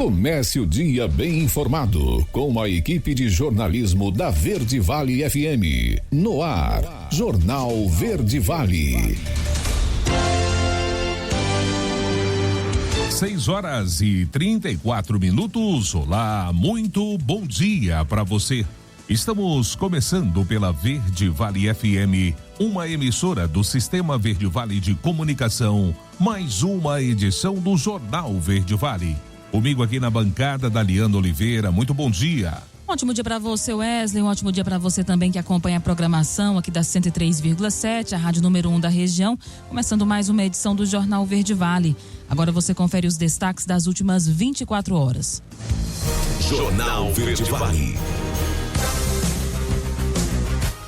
Comece o dia bem informado com a equipe de jornalismo da Verde Vale FM. No ar, Jornal Verde Vale. 6h34. Olá, muito bom dia para você. Estamos começando pela Verde Vale FM, uma emissora do Sistema Verde Vale de Comunicação, mais uma edição do Jornal Verde Vale. Comigo aqui na bancada, Daliana Oliveira. Muito bom dia. Um ótimo dia para você, Wesley. Um ótimo dia para você também que acompanha a programação aqui da 103,7, a rádio número 1 da região. Começando mais uma edição do Jornal Verde Vale. Agora você confere os destaques das últimas 24 horas. Jornal Verde Vale.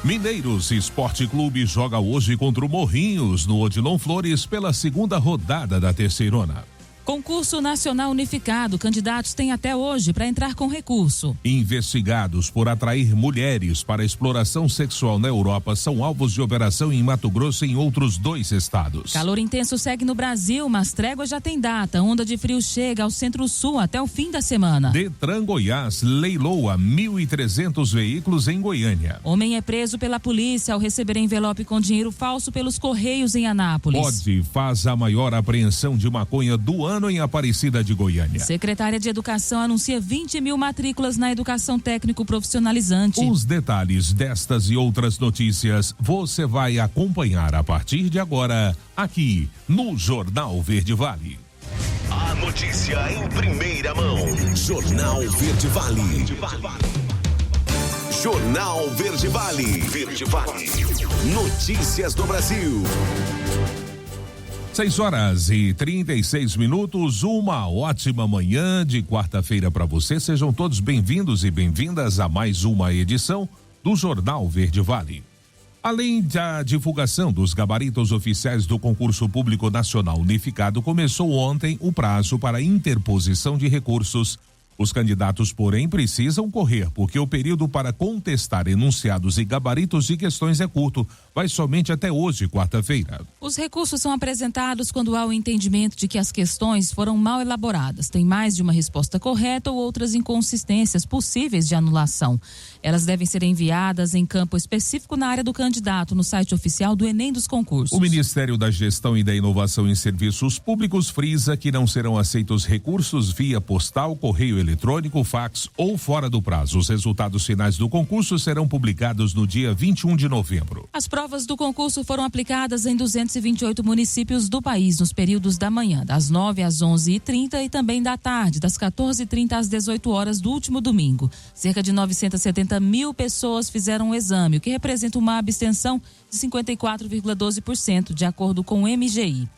Mineiros Esporte Clube joga hoje contra o Morrinhos no Odilon Flores pela segunda rodada da Terceirona. Concurso Nacional Unificado. Candidatos têm até hoje para entrar com recurso. Investigados por atrair mulheres para exploração sexual na Europa são alvos de operação em Mato Grosso e em outros 2 estados. Calor intenso segue no Brasil, mas trégua já tem data. Onda de frio chega ao Centro-Sul até o fim da semana. Detran Goiás leiloa 1.300 veículos em Goiânia. Homem é preso pela polícia ao receber envelope com dinheiro falso pelos Correios em Anápolis. POD faz a maior apreensão de maconha do ano em Aparecida de Goiânia. Secretária de Educação anuncia 20 mil matrículas na educação técnico profissionalizante. Os detalhes destas e outras notícias você vai acompanhar a partir de agora aqui no Jornal Verde Vale. A notícia em primeira mão. Jornal Verde Vale. Jornal Verde Vale. Verde Vale. Notícias do Brasil. 6h36. Uma ótima manhã de quarta-feira para você. Sejam todos bem-vindos e bem-vindas a mais uma edição do Jornal Verde Vale. Além da divulgação dos gabaritos oficiais do Concurso Público Nacional Unificado, começou ontem o prazo para interposição de recursos. Os candidatos, porém, precisam correr, porque o período para contestar enunciados e gabaritos de questões é curto. Vai somente até hoje, quarta-feira. Os recursos são apresentados quando há o entendimento de que as questões foram mal elaboradas, tem mais de uma resposta correta ou outras inconsistências possíveis de anulação. Elas devem ser enviadas em campo específico na área do candidato, no site oficial do Enem dos concursos. O Ministério da Gestão e da Inovação em Serviços Públicos frisa que não serão aceitos recursos via postal, correio eletrônico, fax ou fora do prazo. Os resultados finais do concurso serão publicados no dia 21 de novembro. As provas do concurso foram aplicadas em 228 municípios do país nos períodos da manhã, das 9 às 11h30 e também da tarde, das 14h30 às 18 horas do último domingo. Cerca de 970 mil pessoas fizeram o exame, o que representa uma abstenção de 54,12%, de acordo com o MGI.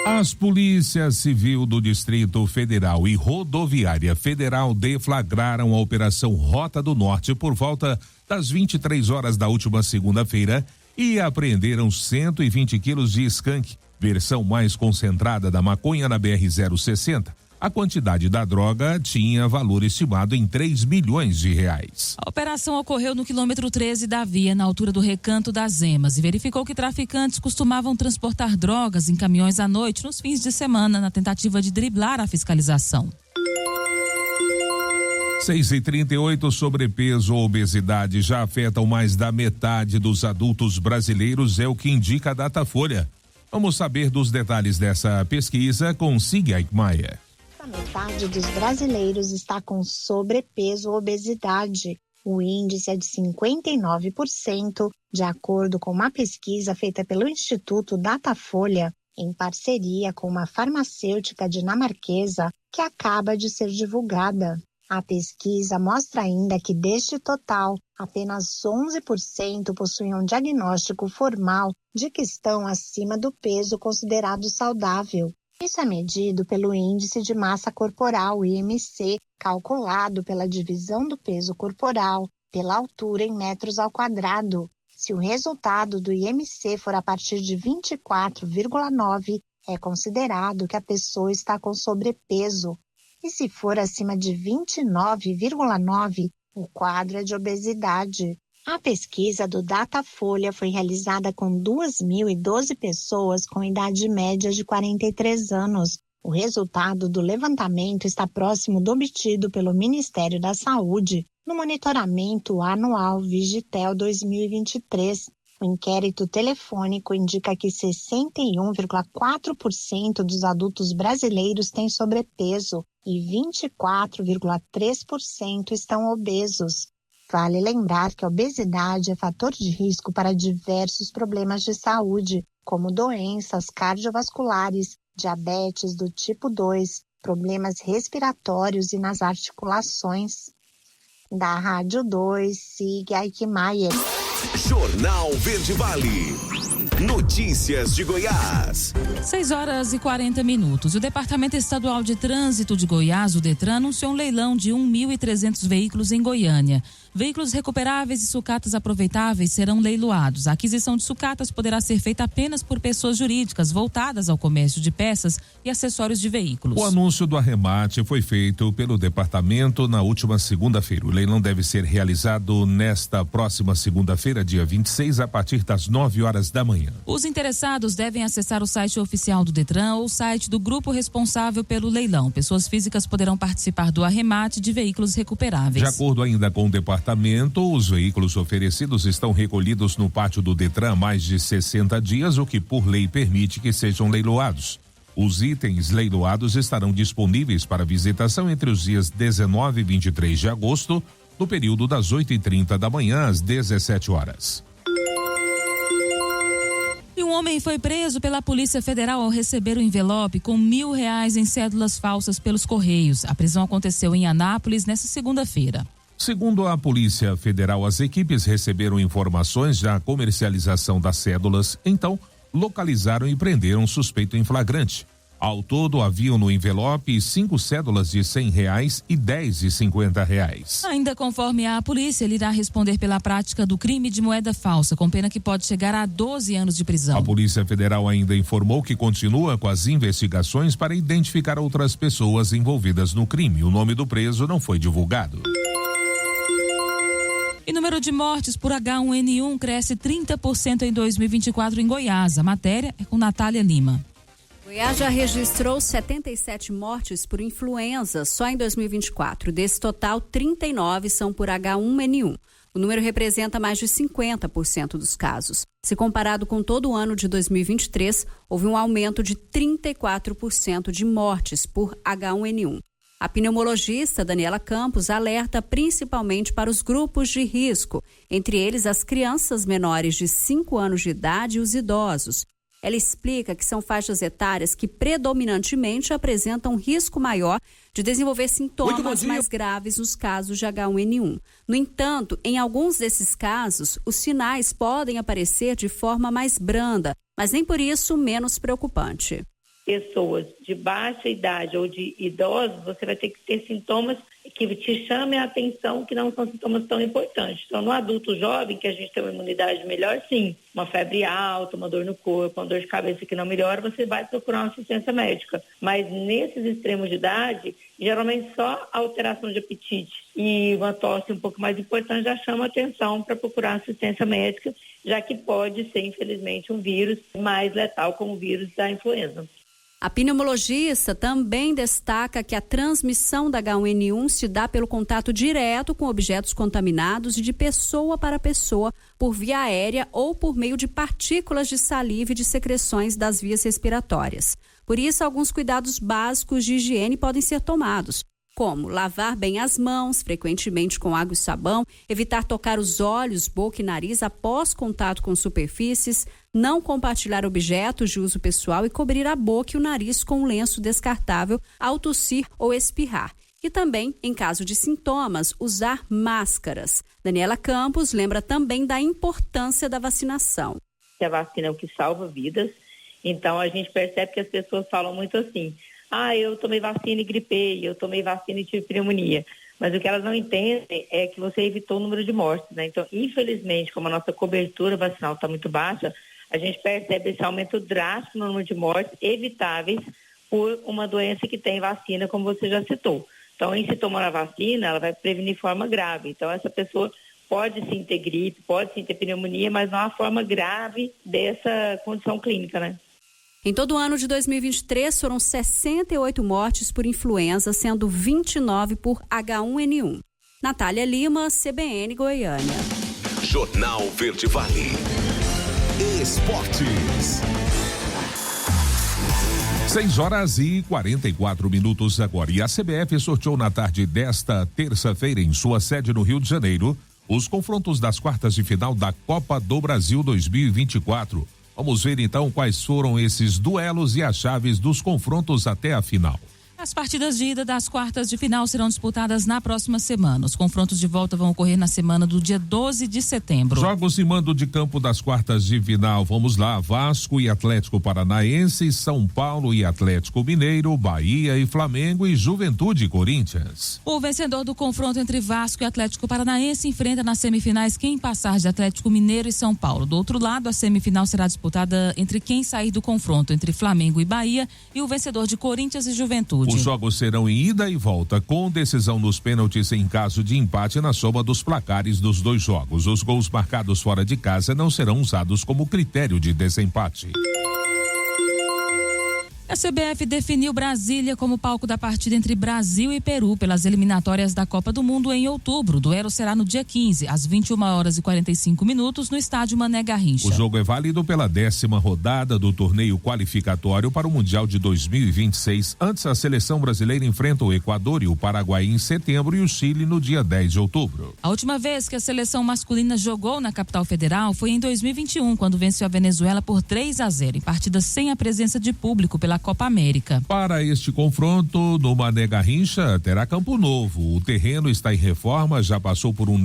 As polícias civil do Distrito Federal e Rodoviária Federal deflagraram a Operação Rota do Norte por volta das 23 horas da última segunda-feira e apreenderam 120 quilos de skunk, versão mais concentrada da maconha na BR-060. A quantidade da droga tinha valor estimado em 3 milhões de reais. A operação ocorreu no quilômetro 13 da via, na altura do Recanto das Emas, e verificou que traficantes costumavam transportar drogas em caminhões à noite nos fins de semana, na tentativa de driblar a fiscalização. 6h38, sobrepeso ou obesidade já afetam mais da metade dos adultos brasileiros, é o que indica a Datafolha. Vamos saber dos detalhes dessa pesquisa com Sig Eichmeier. A metade dos brasileiros está com sobrepeso ou obesidade. O índice é de 59%, de acordo com uma pesquisa feita pelo Instituto Datafolha, em parceria com uma farmacêutica dinamarquesa que acaba de ser divulgada. A pesquisa mostra ainda que deste total, apenas 11% possuem um diagnóstico formal de que estão acima do peso considerado saudável. Isso é medido pelo Índice de Massa Corporal, IMC, calculado pela divisão do peso corporal, pela altura em metros ao quadrado. Se o resultado do IMC for a partir de 24,9, é considerado que a pessoa está com sobrepeso. E se for acima de 29,9, o quadro é de obesidade. A pesquisa do Datafolha foi realizada com 2.012 pessoas com idade média de 43 anos. O resultado do levantamento está próximo do obtido pelo Ministério da Saúde no monitoramento anual Vigitel 2023. O inquérito telefônico indica que 61,4% dos adultos brasileiros têm sobrepeso e 24,3% estão obesos. Vale lembrar que a obesidade é fator de risco para diversos problemas de saúde, como doenças cardiovasculares, diabetes do tipo 2, problemas respiratórios e nas articulações. Da Rádio 2, siga Aikmaier. Jornal Verde Vale. Notícias de Goiás. 6h40. O Departamento Estadual de Trânsito de Goiás, o DETRAN, anunciou um leilão de 1.300 veículos em Goiânia. Veículos recuperáveis e sucatas aproveitáveis serão leiloados. A aquisição de sucatas poderá ser feita apenas por pessoas jurídicas voltadas ao comércio de peças e acessórios de veículos. O anúncio do arremate foi feito pelo departamento na última segunda-feira. O leilão deve ser realizado nesta próxima segunda-feira, dia 26, a partir das 9h da manhã. Os interessados devem acessar o site oficial do DETRAN ou o site do grupo responsável pelo leilão. Pessoas físicas poderão participar do arremate de veículos recuperáveis. De acordo ainda com o departamento, os veículos oferecidos estão recolhidos no pátio do DETRAN há mais de 60 dias, o que por lei permite que sejam leiloados. Os itens leiloados estarão disponíveis para visitação entre os dias 19 e 23 de agosto, no período das 8h30 da manhã às 17h. E um homem foi preso pela Polícia Federal ao receber um envelope com R$1.000 em cédulas falsas pelos Correios. A prisão aconteceu em Anápolis nesta segunda-feira. Segundo a Polícia Federal, as equipes receberam informações da comercialização das cédulas, então localizaram e prenderam um suspeito em flagrante. Ao todo, haviam no envelope 5 cédulas de R$100 e 10 de R$50. Ainda conforme a polícia, ele irá responder pela prática do crime de moeda falsa, com pena que pode chegar a 12 anos de prisão. A Polícia Federal ainda informou que continua com as investigações para identificar outras pessoas envolvidas no crime. O nome do preso não foi divulgado. E o número de mortes por H1N1 cresce 30% em 2024 em Goiás. A matéria é com Natália Lima. Goiás já registrou 77 mortes por influenza só em 2024. Desse total, 39 são por H1N1. O número representa mais de 50% dos casos. Se comparado com todo o ano de 2023, houve um aumento de 34% de mortes por H1N1. A pneumologista Daniela Campos alerta principalmente para os grupos de risco, entre eles as crianças menores de 5 anos de idade e os idosos. Ela explica que são faixas etárias que predominantemente apresentam risco maior de desenvolver sintomas mais graves nos casos de H1N1. No entanto, em alguns desses casos, os sinais podem aparecer de forma mais branda, mas nem por isso menos preocupante. Pessoas de baixa idade ou de idosos, você vai ter que ter sintomas que te chamem a atenção, que não são sintomas tão importantes. Então, no adulto jovem, que a gente tem uma imunidade melhor, sim, uma febre alta, uma dor no corpo, uma dor de cabeça que não melhora, você vai procurar uma assistência médica. Mas nesses extremos de idade, geralmente só alteração de apetite e uma tosse um pouco mais importante já chama atenção para procurar assistência médica, já que pode ser, infelizmente, um vírus mais letal como o vírus da influenza. A pneumologista também destaca que a transmissão da H1N1 se dá pelo contato direto com objetos contaminados e de pessoa para pessoa, por via aérea ou por meio de partículas de saliva e de secreções das vias respiratórias. Por isso, alguns cuidados básicos de higiene podem ser tomados, como lavar bem as mãos, frequentemente com água e sabão, evitar tocar os olhos, boca e nariz após contato com superfícies, não compartilhar objetos de uso pessoal e cobrir a boca e o nariz com um lenço descartável ao tossir ou espirrar. E também, em caso de sintomas, usar máscaras. Daniela Campos lembra também da importância da vacinação. A vacina é o que salva vidas, então a gente percebe que as pessoas falam muito assim: eu tomei vacina e gripei, eu tomei vacina e tive pneumonia. Mas o que elas não entendem é que você evitou o número de mortes, né? Então, infelizmente, como a nossa cobertura vacinal está muito baixa, a gente percebe esse aumento drástico no número de mortes evitáveis por uma doença que tem vacina, como você já citou. Então, em se tomar a vacina, ela vai prevenir forma grave. Então, essa pessoa pode sim ter gripe, pode sim ter pneumonia, mas não a forma grave dessa condição clínica, né? Em todo o ano de 2023, foram 68 mortes por influenza, sendo 29 por H1N1. Natália Lima, CBN Goiânia. Jornal Verde Vale. Esportes. 6h44 agora. E a CBF sorteou na tarde desta terça-feira, em sua sede no Rio de Janeiro, os confrontos das quartas de final da Copa do Brasil 2024. Vamos ver então quais foram esses duelos e as chaves dos confrontos até a final. As partidas de ida das quartas de final serão disputadas na próxima semana. Os confrontos de volta vão ocorrer na semana do dia 12 de setembro. Jogos e mando de campo das quartas de final. Vamos lá: Vasco e Atlético Paranaense, São Paulo e Atlético Mineiro, Bahia e Flamengo e Juventude e Corinthians. O vencedor do confronto entre Vasco e Atlético Paranaense enfrenta nas semifinais quem passar de Atlético Mineiro e São Paulo. Do outro lado, a semifinal será disputada entre quem sair do confronto entre Flamengo e Bahia e o vencedor de Corinthians e Juventude. Os jogos serão em ida e volta, com decisão nos pênaltis em caso de empate na soma dos placares dos dois jogos. Os gols marcados fora de casa não serão usados como critério de desempate. A CBF definiu Brasília como palco da partida entre Brasil e Peru pelas eliminatórias da Copa do Mundo em outubro. O duelo será no dia 15, às 21h45, no estádio Mané Garrincha. O jogo é válido pela 10ª rodada do torneio qualificatório para o Mundial de 2026. Antes, a seleção brasileira enfrenta o Equador e o Paraguai em setembro e o Chile no dia 10 de outubro. A última vez que a seleção masculina jogou na capital federal foi em 2021, quando venceu a Venezuela por 3-0, em partida sem a presença de público pela Copa América. Para este confronto, no Mané Garrincha, terá campo novo. O terreno está em reforma, já passou por um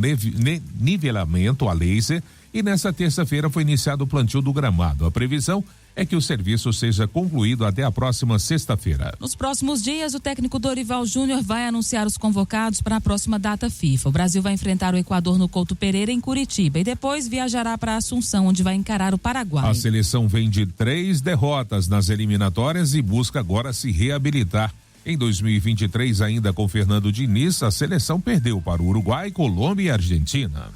nivelamento a laser e nessa terça-feira foi iniciado o plantio do gramado. A previsão é que o serviço seja concluído até a próxima sexta-feira. Nos próximos dias, o técnico Dorival Júnior vai anunciar os convocados para a próxima data FIFA. O Brasil vai enfrentar o Equador no Couto Pereira, em Curitiba, e depois viajará para Assunção, onde vai encarar o Paraguai. A seleção vem de 3 derrotas nas eliminatórias e busca agora se reabilitar. Em 2023, ainda com Fernando Diniz, a seleção perdeu para o Uruguai, Colômbia e Argentina.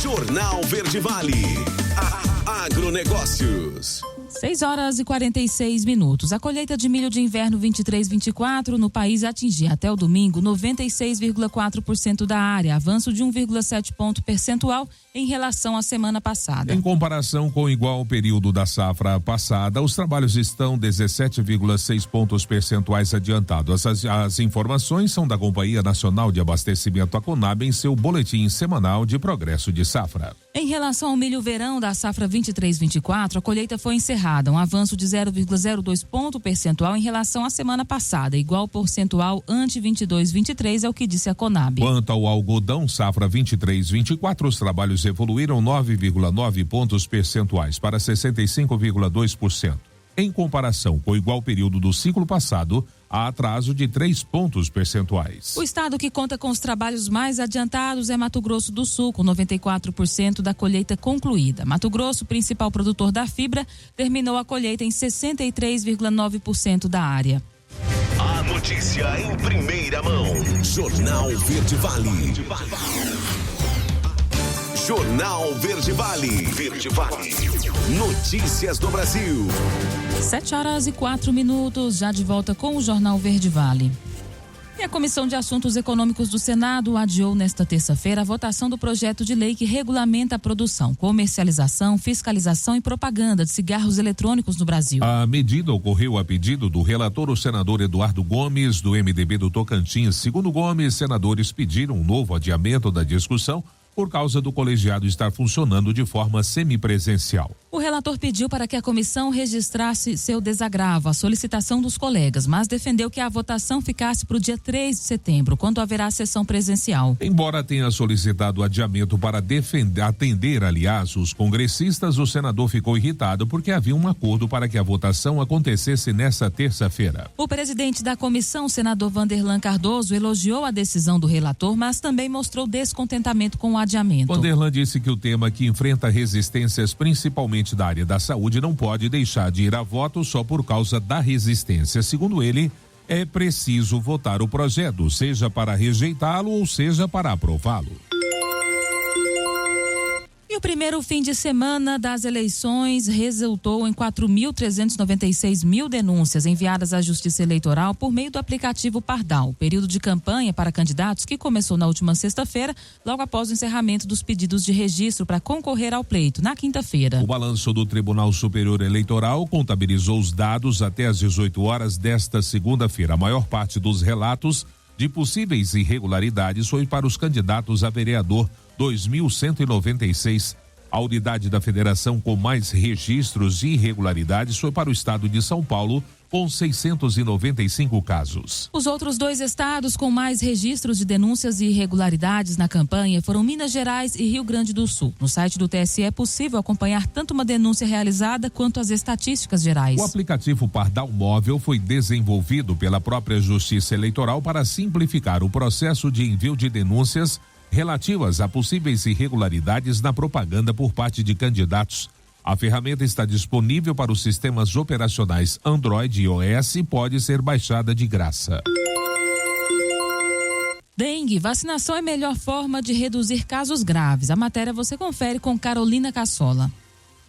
Jornal Verde Vale. Agronegócios. 6h46. A colheita de milho de inverno 23-24 no país atingia até o domingo 96,4% da área, avanço de 1,7 ponto percentual em relação à semana passada. Em comparação com o igual período da safra passada, os trabalhos estão 17,6 pontos percentuais adiantados. As informações são da Companhia Nacional de Abastecimento, a Conab, em seu boletim semanal de progresso de safra. Em relação ao milho verão da safra 23-24, a colheita foi encerrada, um avanço de 0,02 ponto percentual em relação à semana passada, igual percentual ante 22-23, é o que disse a Conab. Quanto ao algodão safra 23-24, os trabalhos evoluíram 9,9 pontos percentuais para 65,2%. Em comparação com o igual período do ciclo passado, há atraso de 3 pontos percentuais. O estado que conta com os trabalhos mais adiantados é Mato Grosso do Sul, com 94% da colheita concluída. Mato Grosso, principal produtor da fibra, terminou a colheita em 63,9% da área. A notícia em primeira mão. Jornal Verde Vale. Jornal Verde Vale. Verde Vale. Notícias do Brasil. 7h04, já de volta com o Jornal Verde Vale. E a Comissão de Assuntos Econômicos do Senado adiou nesta terça-feira a votação do projeto de lei que regulamenta a produção, comercialização, fiscalização e propaganda de cigarros eletrônicos no Brasil. A medida ocorreu a pedido do relator, o senador Eduardo Gomes, do MDB do Tocantins. Segundo Gomes, senadores pediram um novo adiamento da discussão por causa do colegiado estar funcionando de forma semipresencial. O relator pediu para que a comissão registrasse seu desagravo à solicitação dos colegas, mas defendeu que a votação ficasse para o dia 3 de setembro, quando haverá sessão presencial. Embora tenha solicitado adiamento para atender, aliás, os congressistas, o senador ficou irritado porque havia um acordo para que a votação acontecesse nesta terça-feira. O presidente da comissão, o senador Vanderlan Cardoso, elogiou a decisão do relator, mas também mostrou descontentamento com o adiamento. Vanderlan disse que o tema que enfrenta resistências, principalmente da área da saúde, não pode deixar de ir a voto só por causa da resistência. Segundo ele, é preciso votar o projeto, seja para rejeitá-lo ou seja para aprová-lo. E E o primeiro fim de semana das eleições resultou em 4.396 denúncias enviadas à Justiça Eleitoral por meio do aplicativo Pardal. O período de campanha para candidatos que começou na última sexta-feira, logo após o encerramento dos pedidos de registro para concorrer ao pleito, na quinta-feira. O balanço do Tribunal Superior Eleitoral contabilizou os dados até às 18 horas desta segunda-feira. A maior parte dos relatos de possíveis irregularidades foi para os candidatos a vereador 2.196. A unidade da federação com mais registros de irregularidades foi para o estado de São Paulo, com 695 casos. Os outros 2 estados com mais registros de denúncias e irregularidades na campanha foram Minas Gerais e Rio Grande do Sul. No site do TSE é possível acompanhar tanto uma denúncia realizada quanto as estatísticas gerais. O aplicativo Pardal Móvel foi desenvolvido pela própria Justiça Eleitoral para simplificar o processo de envio de denúncias relativas a possíveis irregularidades na propaganda por parte de candidatos. A ferramenta está disponível para os sistemas operacionais Android e iOS e pode ser baixada de graça. Dengue, vacinação é a melhor forma de reduzir casos graves. A matéria você confere com Carolina Cassola.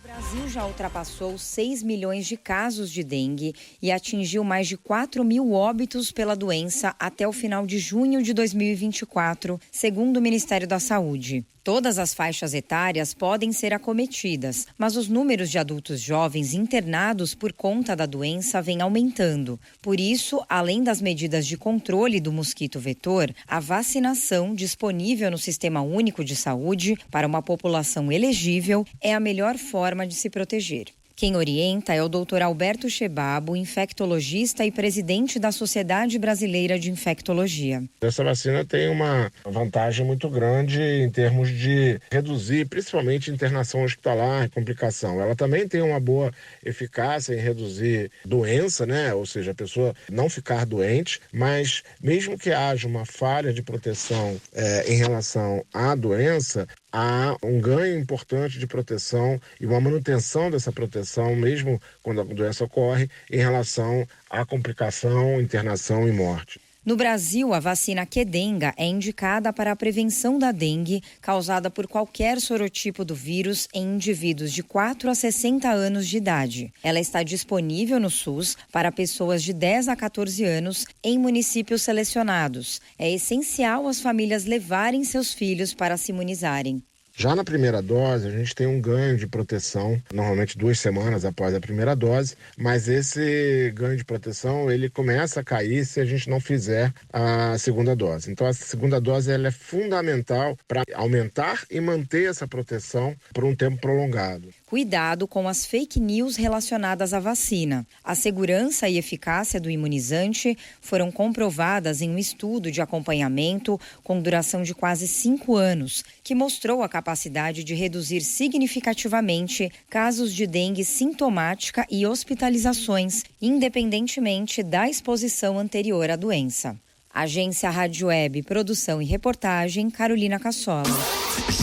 O Brasil já ultrapassou 6 milhões de casos de dengue e atingiu mais de 4 mil óbitos pela doença até o final de junho de 2024, segundo o Ministério da Saúde. Todas as faixas etárias podem ser acometidas, mas os números de adultos jovens internados por conta da doença vêm aumentando. Por isso, além das medidas de controle do mosquito vetor, a vacinação disponível no Sistema Único de Saúde para uma população elegível é a melhor forma de se proteger. Quem orienta é o Dr. Alberto Chebabo, infectologista e presidente da Sociedade Brasileira de Infectologia. Essa vacina tem uma vantagem muito grande em termos de reduzir, principalmente internação hospitalar e complicação. Ela também tem uma boa eficácia em reduzir doença, né? Ou seja, a pessoa não ficar doente, mas mesmo que haja uma falha de proteção em relação à doença, há um ganho importante de proteção e uma manutenção dessa proteção, mesmo quando a doença ocorre, em relação à complicação, internação e morte. No Brasil, a vacina Qdenga é indicada para a prevenção da dengue causada por qualquer sorotipo do vírus em indivíduos de 4 a 60 anos de idade. Ela está disponível no SUS para pessoas de 10 a 14 anos em municípios selecionados. É essencial as famílias levarem seus filhos para se imunizarem. Já na primeira dose, a gente tem um ganho de proteção, normalmente 2 semanas após a primeira dose, mas esse ganho de proteção, ele começa a cair se a gente não fizer a segunda dose. Então, a segunda dose ela é fundamental para aumentar e manter essa proteção por um tempo prolongado. Cuidado com as fake news relacionadas à vacina. A segurança e eficácia do imunizante foram comprovadas em um estudo de acompanhamento com duração de quase 5 anos, que mostrou a capacidade de reduzir significativamente casos de dengue sintomática e hospitalizações, independentemente da exposição anterior à doença. Agência Rádio Web, produção e reportagem, Carolina Cassola.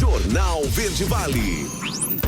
Jornal Verde Vale.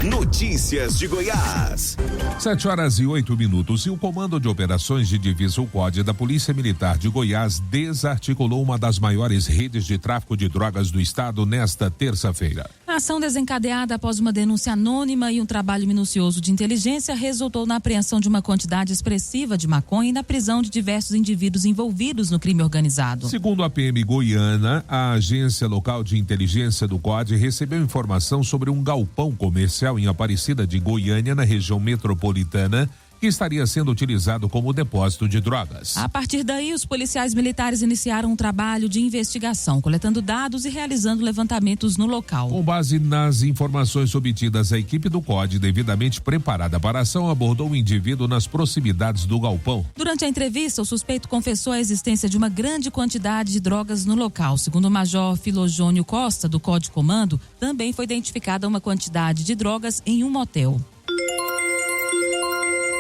Notícias de Goiás. 7h08. E o Comando de Operações de Divisa, o COD, da Polícia Militar de Goiás desarticulou uma das maiores redes de tráfico de drogas do estado nesta terça-feira. A ação desencadeada após uma denúncia anônima e um trabalho minucioso de inteligência resultou na apreensão de uma quantidade expressiva de maconha e na prisão de diversos indivíduos envolvidos no crime organizado. Segundo a PM Goiana, a agência local de inteligência do COD recebeu informação sobre um galpão comercial em Aparecida de Goiânia, na região metropolitana, que estaria sendo utilizado como depósito de drogas. A partir daí, os policiais militares iniciaram um trabalho de investigação, coletando dados e realizando levantamentos no local. Com base nas informações obtidas, a equipe do COD, devidamente preparada para a ação, abordou o indivíduo nas proximidades do galpão. Durante a entrevista, o suspeito confessou a existência de uma grande quantidade de drogas no local. Segundo o Major Filojônio Costa, do COD Comando, também foi identificada uma quantidade de drogas em um motel.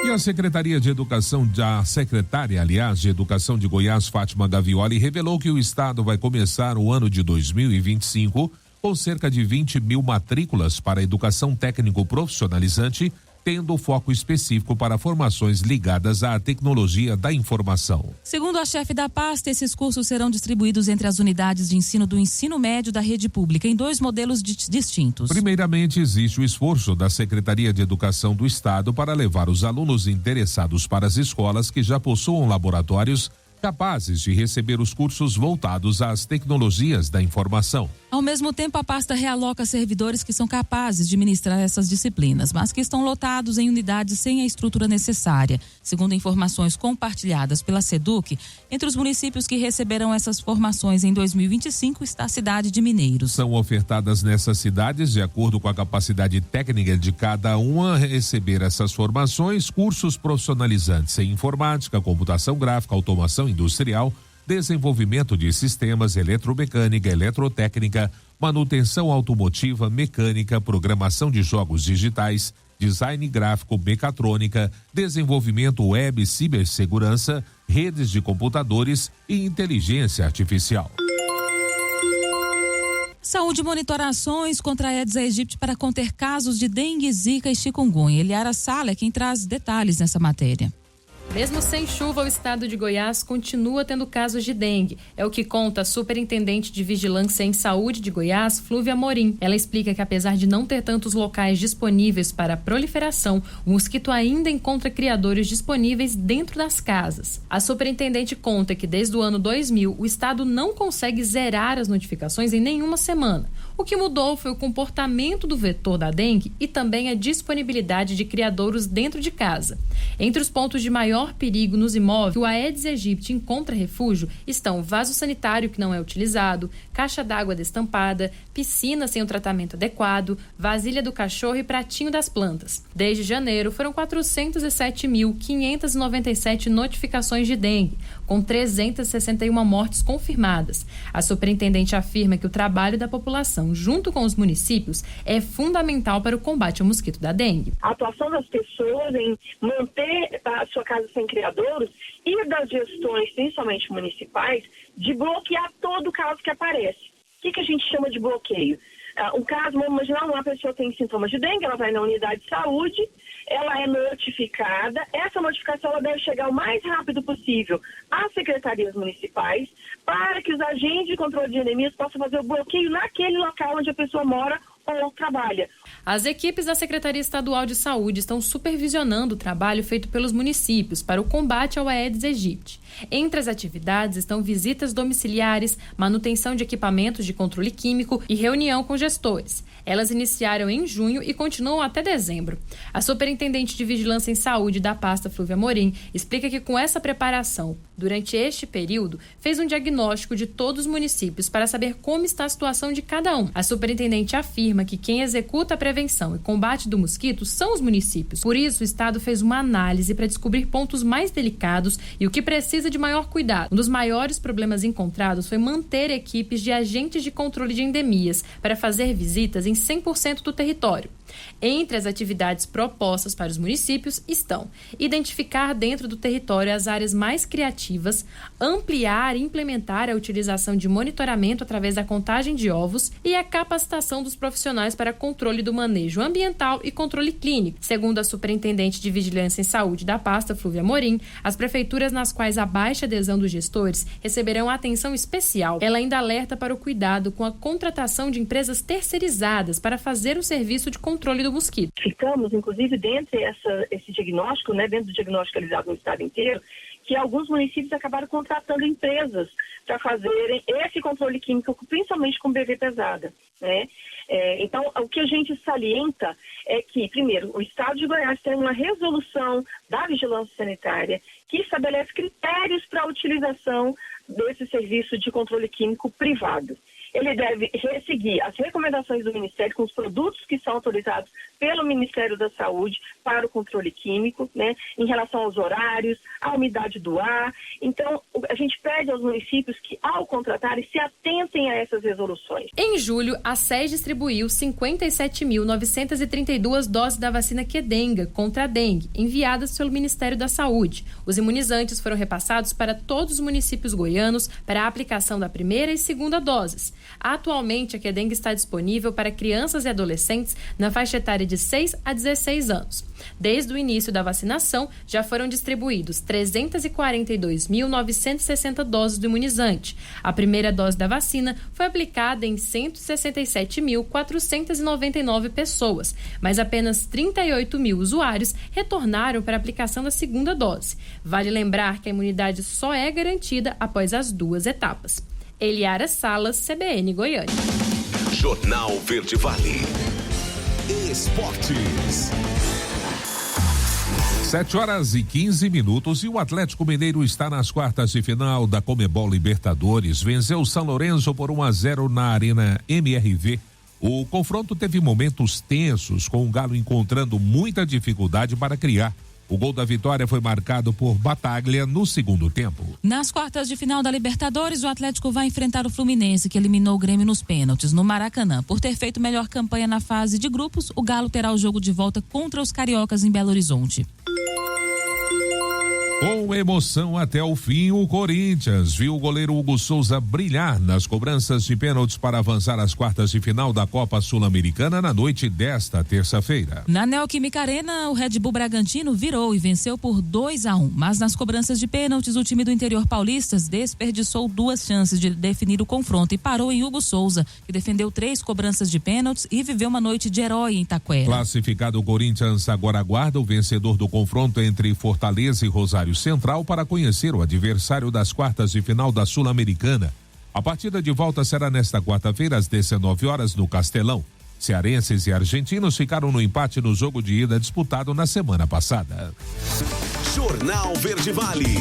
E a secretária de Educação de Educação de Goiás, Fátima Gavioli, revelou que o estado vai começar o ano de 2025 com cerca de 20 mil matrículas para educação técnico profissionalizante, tendo foco específico para formações ligadas à tecnologia da informação. Segundo a chefe da pasta, esses cursos serão distribuídos entre as unidades de ensino do ensino médio da rede pública em 2 modelos distintos. Primeiramente, existe o esforço da Secretaria de Educação do Estado para levar os alunos interessados para as escolas que já possuam laboratórios capazes de receber os cursos voltados às tecnologias da informação. Ao mesmo tempo, a pasta realoca servidores que são capazes de ministrar essas disciplinas, mas que estão lotados em unidades sem a estrutura necessária. Segundo informações compartilhadas pela SEDUC, entre os municípios que receberão essas formações em 2025 está a cidade de Mineiros. São ofertadas nessas cidades, de acordo com a capacidade técnica de cada uma, receber essas formações, cursos profissionalizantes em informática, computação gráfica, automação industrial, desenvolvimento de sistemas, eletromecânica, eletrotécnica, manutenção automotiva, mecânica, programação de jogos digitais, design gráfico, mecatrônica, desenvolvimento web, cibersegurança, redes de computadores e inteligência artificial. Saúde monitora ações contra a Aedes aegypti para conter casos de dengue, zika e chikungunya. Eliara Sala é quem traz detalhes nessa matéria. Mesmo sem chuva, o estado de Goiás continua tendo casos de dengue. É o que conta a superintendente de Vigilância em Saúde de Goiás, Flúvia Amorim. Ela explica que apesar de não ter tantos locais disponíveis para a proliferação, o mosquito ainda encontra criadores disponíveis dentro das casas. A superintendente conta que desde o ano 2000, o estado não consegue zerar as notificações em nenhuma semana. O que mudou foi o comportamento do vetor da dengue e também a disponibilidade de criadouros dentro de casa. Entre os pontos de maior perigo nos imóveis que o Aedes aegypti encontra refúgio estão vaso sanitário que não é utilizado, caixa d'água destampada, piscina sem o tratamento adequado, vasilha do cachorro e pratinho das plantas. Desde janeiro foram 407.597 notificações de dengue, com 361 mortes confirmadas. A superintendente afirma que o trabalho da população junto com os municípios é fundamental para o combate ao mosquito da dengue. A atuação das pessoas em manter a sua casa sem criadouros e das gestões, principalmente municipais, de bloquear todo caso que aparece. O que a gente chama de bloqueio? Um caso, vamos imaginar, uma pessoa tem sintomas de dengue, ela vai na unidade de saúde, ela é notificada, essa notificação ela deve chegar o mais rápido possível às secretarias municipais para que os agentes de controle de endemias possam fazer o bloqueio naquele local onde a pessoa mora ou trabalha. As equipes da Secretaria Estadual de Saúde estão supervisionando o trabalho feito pelos municípios para o combate ao Aedes aegypti. Entre as atividades estão visitas domiciliares, manutenção de equipamentos de controle químico e reunião com gestores. Elas iniciaram em junho e continuam até dezembro. A superintendente de Vigilância em Saúde da pasta, Flúvia Amorim, explica que com essa preparação, durante este período, fez um diagnóstico de todos os municípios para saber como está a situação de cada um. A superintendente afirma que quem executa a prevenção e combate do mosquito são os municípios. Por isso, o Estado fez uma análise para descobrir pontos mais delicados e o que precisa de maior cuidado. Um dos maiores problemas encontrados foi manter equipes de agentes de controle de endemias para fazer visitas em 100% do território. Entre as atividades propostas para os municípios estão identificar dentro do território as áreas mais criativas, ampliar e implementar a utilização de monitoramento através da contagem de ovos e a capacitação dos profissionais para controle do manejo ambiental e controle clínico. Segundo a superintendente de Vigilância em Saúde da pasta, Flúvia Amorim, as prefeituras nas quais há baixa adesão dos gestores receberão atenção especial. Ela ainda alerta para o cuidado com a contratação de empresas terceirizadas para fazer o serviço de controle do mosquito. Ficamos, inclusive, dentro esse diagnóstico, dentro do diagnóstico realizado no estado inteiro, que alguns municípios acabaram contratando empresas para fazerem esse controle químico, principalmente com BV pesada, Então, o que a gente salienta é que, primeiro, o Estado de Goiás tem uma resolução da vigilância sanitária que estabelece critérios para a utilização desse serviço de controle químico privado. Ele deve seguir as recomendações do Ministério com os produtos que são autorizados pelo Ministério da Saúde para o controle químico, em relação aos horários, à umidade do ar. Então, a gente pede aos municípios que, ao contratarem, se atentem a essas resoluções. Em julho, a SES distribuiu 57.932 doses da vacina Qdenga contra a dengue, enviadas pelo Ministério da Saúde. Os imunizantes foram repassados para todos os municípios goianos para a aplicação da primeira e segunda doses. Atualmente, a Qdengue está disponível para crianças e adolescentes na faixa etária de 6 a 16 anos. Desde o início da vacinação, já foram distribuídos 342.960 doses do imunizante. A primeira dose da vacina foi aplicada em 167.499 pessoas, mas apenas 38 mil usuários retornaram para a aplicação da segunda dose. Vale lembrar que a imunidade só é garantida após as 2 etapas. Eliara Salas, CBN Goiânia. Jornal Verde Vale. Esportes. 7h15 e o Atlético Mineiro está nas quartas de final da Conmebol Libertadores. Venceu o São Lourenço por 1-0 na Arena MRV. O confronto teve momentos tensos, com o Galo encontrando muita dificuldade para criar. O gol da vitória foi marcado por Bataglia no segundo tempo. Nas quartas de final da Libertadores, o Atlético vai enfrentar o Fluminense, que eliminou o Grêmio nos pênaltis no Maracanã. Por ter feito melhor campanha na fase de grupos, o Galo terá o jogo de volta contra os cariocas em Belo Horizonte. Com emoção até o fim, o Corinthians viu o goleiro Hugo Souza brilhar nas cobranças de pênaltis para avançar às quartas de final da Copa Sul-Americana na noite desta terça-feira. Na Neoquímica Arena, o Red Bull Bragantino virou e venceu por 2-1, mas nas cobranças de pênaltis, o time do interior paulista desperdiçou 2 chances de definir o confronto e parou em Hugo Souza, que defendeu 3 cobranças de pênaltis e viveu uma noite de herói em Itaquera. Classificado, o Corinthians agora aguarda o vencedor do confronto entre Fortaleza e Rosário Central para conhecer o adversário das quartas de final da Sul-Americana. A partida de volta será nesta quarta-feira às 19 horas no Castelão. Cearenses e argentinos ficaram no empate no jogo de ida disputado na semana passada. Jornal Verde Vale.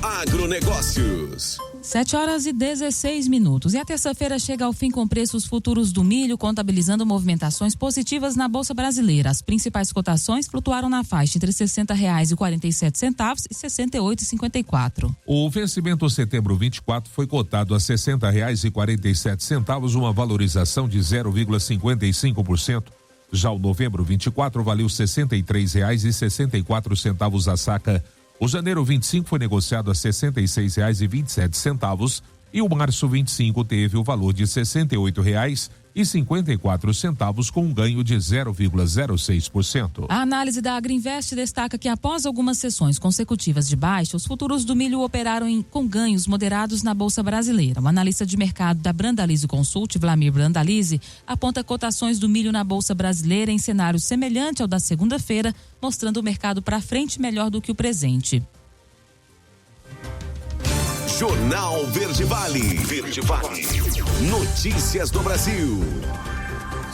Agronegócios. 7h16. E a terça-feira chega ao fim com preços futuros do milho, contabilizando movimentações positivas na Bolsa Brasileira. As principais cotações flutuaram na faixa entre R$60,47 e R$68,54. O vencimento setembro 24 foi cotado a R$60,47, uma valorização de 0,55%. Já o novembro 24 valeu R$63,64 a saca. O janeiro 25 foi negociado a R$66,27 e o março 25 teve o valor de R$68,54 com um ganho de 0,06%. A análise da Agrinvest destaca que após algumas sessões consecutivas de baixa, os futuros do milho operaram com ganhos moderados na Bolsa Brasileira. O analista de mercado da Brandalize Consult, Vlamir Brandalize, aponta cotações do milho na Bolsa Brasileira em cenário semelhante ao da segunda-feira, mostrando o mercado para frente melhor do que o presente. Jornal Verde Vale. Verde Vale. Notícias do Brasil.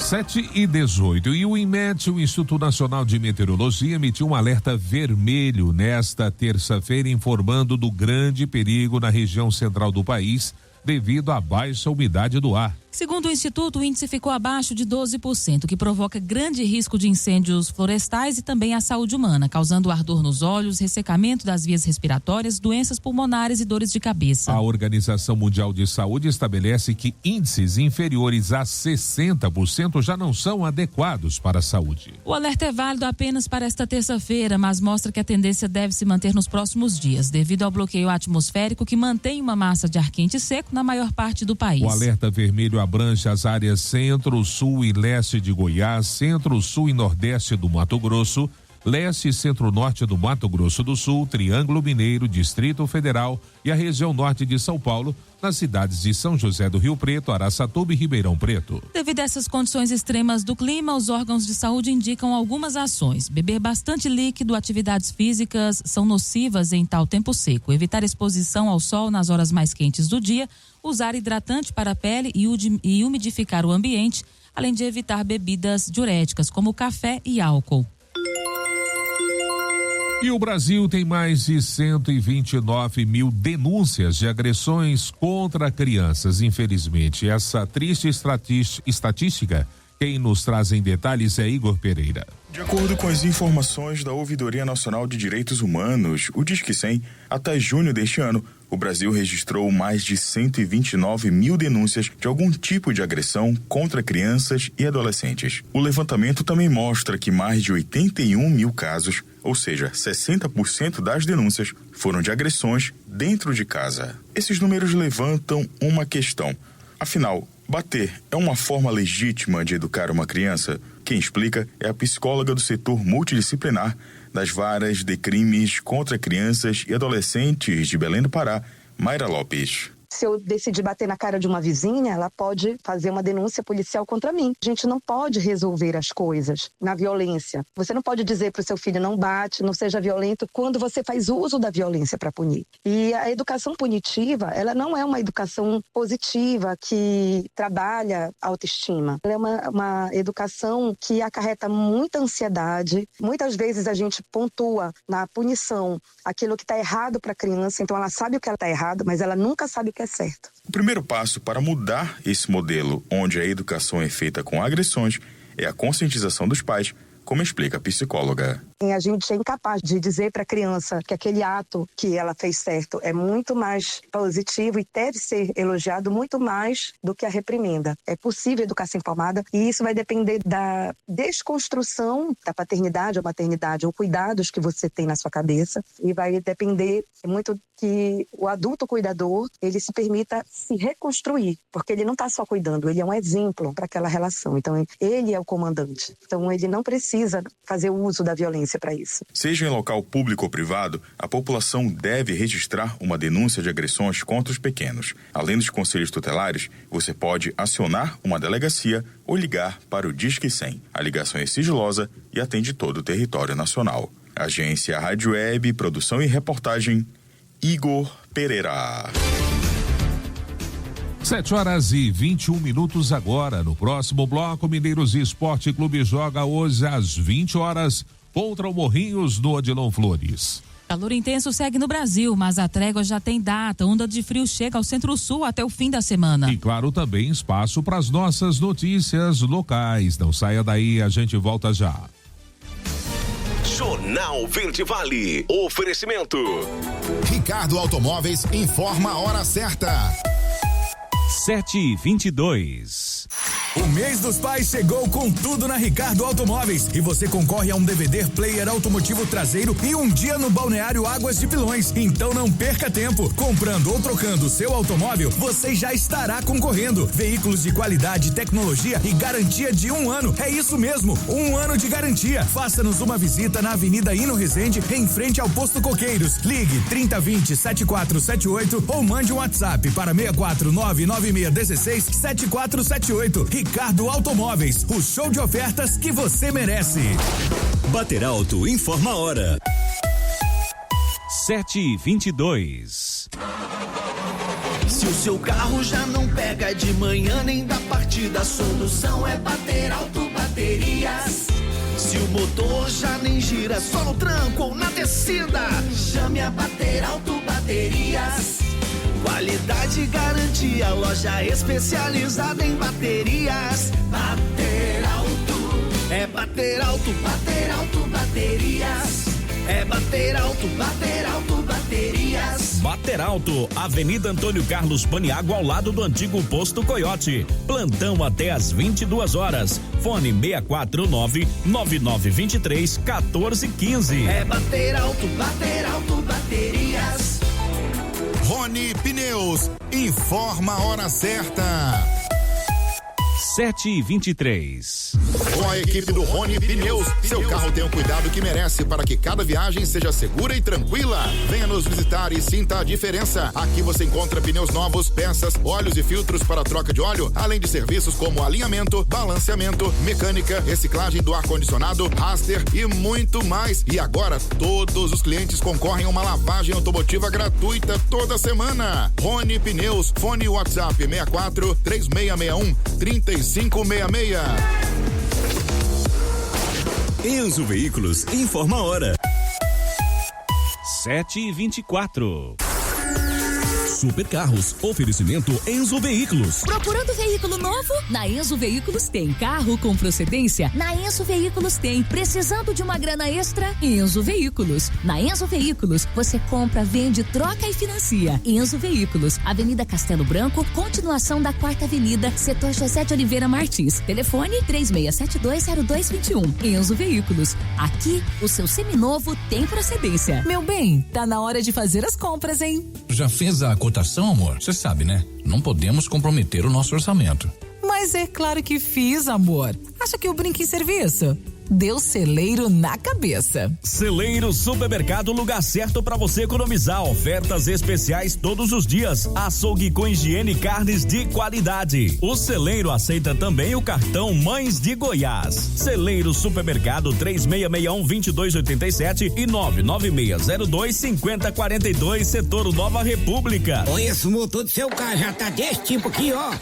7h18. E o INMET, o Instituto Nacional de Meteorologia, emitiu um alerta vermelho nesta terça-feira, informando do grande perigo na região central do país devido à baixa umidade do ar. Segundo o Instituto, o índice ficou abaixo de 12%, o que provoca grande risco de incêndios florestais e também à saúde humana, causando ardor nos olhos, ressecamento das vias respiratórias, doenças pulmonares e dores de cabeça. A Organização Mundial de Saúde estabelece que índices inferiores a 60% já não são adequados para a saúde. O alerta é válido apenas para esta terça-feira, mas mostra que a tendência deve se manter nos próximos dias, devido ao bloqueio atmosférico que mantém uma massa de ar quente e seco na maior parte do país. O alerta vermelho abrange as áreas centro, sul e leste de Goiás, centro, sul e nordeste do Mato Grosso, leste e centro-norte do Mato Grosso do Sul, Triângulo Mineiro, Distrito Federal e a região norte de São Paulo, nas cidades de São José do Rio Preto, Araçatuba e Ribeirão Preto. Devido a essas condições extremas do clima, os órgãos de saúde indicam algumas ações. Beber bastante líquido, atividades físicas são nocivas em tal tempo seco. Evitar exposição ao sol nas horas mais quentes do dia, usar hidratante para a pele e umidificar o ambiente, além de evitar bebidas diuréticas como café e álcool. E o Brasil tem mais de 129 mil denúncias de agressões contra crianças. Infelizmente, essa triste estatística, quem nos traz em detalhes é Igor Pereira. De acordo com as informações da Ouvidoria Nacional de Direitos Humanos, o Disque 100, até junho deste ano, o Brasil registrou mais de 129 mil denúncias de algum tipo de agressão contra crianças e adolescentes. O levantamento também mostra que mais de 81 mil casos, ou seja, 60% das denúncias, foram de agressões dentro de casa. Esses números levantam uma questão. Afinal, bater é uma forma legítima de educar uma criança? Quem explica é a psicóloga do setor multidisciplinar das varas de crimes contra crianças e adolescentes de Belém do Pará, Mayra Lopes. Se eu decidir bater na cara de uma vizinha, ela pode fazer uma denúncia policial contra mim. A gente não pode resolver as coisas na violência. Você não pode dizer para o seu filho não bate, não seja violento, quando você faz uso da violência para punir. E a educação punitiva, ela não é uma educação positiva que trabalha a autoestima. Ela é uma educação que acarreta muita ansiedade. Muitas vezes a gente pontua na punição aquilo que está errado para a criança, então ela sabe o que ela está errado, mas ela nunca sabe o que é certo. O primeiro passo para mudar esse modelo, onde a educação é feita com agressões, é a conscientização dos pais, como explica a psicóloga. A gente é incapaz de dizer para a criança que aquele ato que ela fez certo é muito mais positivo e deve ser elogiado muito mais do que a reprimenda. É possível educação informada e isso vai depender da desconstrução da paternidade ou maternidade ou cuidados que você tem na sua cabeça e vai depender muito que o adulto cuidador, ele se permita se reconstruir, porque ele não está só cuidando, ele é um exemplo para aquela relação. Então, ele é o comandante. Então, ele não precisa fazer uso da violência para isso. Seja em local público ou privado, a população deve registrar uma denúncia de agressões contra os pequenos. Além dos conselhos tutelares, você pode acionar uma delegacia ou ligar para o Disque 100. A ligação é sigilosa e atende todo o território nacional. Agência Rádio Web, produção e reportagem, Igor Pereira. 7h21 agora. No próximo bloco, Mineiros Esporte Clube joga hoje às 20 horas contra o Morrinhos no Odilon Flores. Calor intenso segue no Brasil, mas a trégua já tem data. Onda de frio chega ao Centro-Sul até o fim da semana. E claro, também espaço para as nossas notícias locais. Não saia daí, a gente volta já. Jornal Verde Vale. Oferecimento. Ricardo Automóveis informa a hora certa. 7h22. O mês dos pais chegou com tudo na Ricardo Automóveis e você concorre a um DVD player automotivo traseiro e um dia no Balneário Águas de Pilões. Então não perca tempo. Comprando ou trocando o seu automóvel, você já estará concorrendo. Veículos de qualidade, tecnologia e garantia de 1 ano. É isso mesmo, 1 ano de garantia. Faça-nos uma visita na Avenida Hino Resende, em frente ao Posto Coqueiros. Ligue 3020-7478 ou mande um WhatsApp para 64996167478. Ricardo Automóveis, o show de ofertas que você merece. Bater Alto informa a hora. 7h22. Se o seu carro já não pega de manhã nem da partida, a solução é Bater Alto Baterias. Se o motor já nem gira, só no tranco ou na descida, chame a Bater Alto Baterias. Qualidade e garantia, loja especializada em baterias. Bater Alto, é Bater Alto, Bater Alto Baterias. É Bater Alto, Bater Alto Baterias. Bater Alto, Avenida Antônio Carlos Paniagua, ao lado do antigo Posto Coiote. Plantão até às 22 horas. Fone 649-9923-1415. É Bater Alto, Bater Alto Baterias. Rony Pneus, informa a hora certa. 7h23. Com a equipe do Rony Pneus, seu carro tem o cuidado que merece para que cada viagem seja segura e tranquila. Venha nos visitar e sinta a diferença. Aqui você encontra pneus novos, peças, óleos e filtros para troca de óleo, além de serviços como alinhamento, balanceamento, mecânica, reciclagem do ar-condicionado, raster e muito mais. E agora, todos os clientes concorrem a uma lavagem automotiva gratuita toda semana. Rony Pneus, fone WhatsApp 64-3661-3566. Enzo Veículos informa a hora. 7h24. Super Carros, oferecimento Enzo Veículos. Procurando veículo novo? Na Enzo Veículos tem. Carro com procedência? Na Enzo Veículos tem. Precisando de uma grana extra? Enzo Veículos. Na Enzo Veículos, você compra, vende, troca e financia. Enzo Veículos, Avenida Castelo Branco, continuação da 4ª Avenida, setor José de Oliveira Martins. Telefone 36720221. Enzo Veículos. Aqui, o seu seminovo tem procedência. Meu bem, tá na hora de fazer as compras, hein? Já fez a cotação, amor? Você sabe, né? Não podemos comprometer o nosso orçamento. Mas é claro que fiz, amor. Acha que eu brinco em serviço? Deu celeiro na cabeça. Celeiro Supermercado, lugar certo para você economizar. Ofertas especiais todos os dias. Açougue com higiene e carnes de qualidade. O Celeiro aceita também o cartão Mães de Goiás. Celeiro Supermercado 3661-2287 e 99602-5042, setor Nova República. Olha, esse motor do seu carro já tá desse tipo aqui, ó.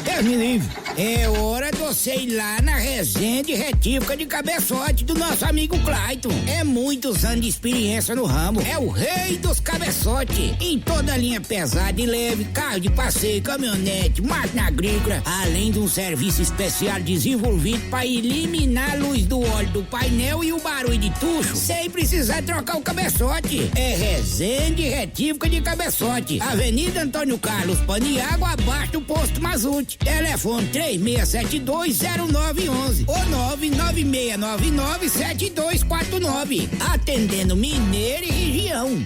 Deus me livre. É hora de você ir lá na Resende Retífica de Cabeçote do nosso amigo Clayton. É muitos anos de experiência no ramo. É o rei dos cabeçotes. Em toda a linha pesada e leve, carro de passeio, caminhonete, máquina agrícola, além de um serviço especial desenvolvido para eliminar a luz do óleo do painel e o barulho de tucho, sem precisar trocar o cabeçote. É Resende Retífica de Cabeçote, Avenida Antônio Carlos Paniagua, abaixo do posto Mazute. Telefone 36720911 ou 996997249. Atendendo Mineiro e região.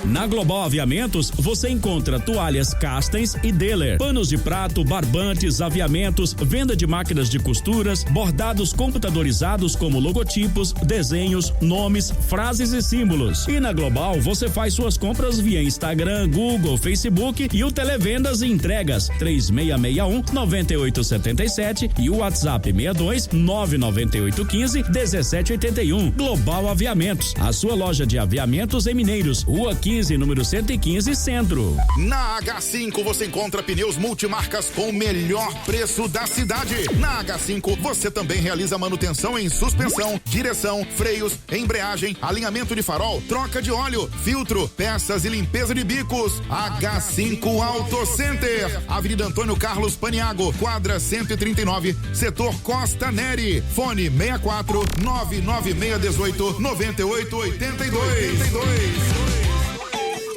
Na Global Aviamentos, você encontra toalhas Castens e Deller, panos de prato, barbantes, aviamentos, venda de máquinas de costuras, bordados computadorizados como logotipos, desenhos, nomes, frases e símbolos. E na Global, você faz suas compras via Instagram, Google, Facebook e o Televendas e Entregas 3661-9877 e o WhatsApp 62-99815-1781. Global Aviamentos, a sua loja de aviamentos em Mineiros, Rua 15, número 115, Centro. Na H5 você encontra pneus multimarcas com o melhor preço da cidade. Na H5 você também realiza manutenção em suspensão, direção, freios, embreagem, alinhamento de farol, troca de óleo, filtro, peças e limpeza de bicos. H5 Auto Center, Avenida Antônio Carlos Paniago, quadra 139, setor Costa Neri. Fone 64 99618 9882.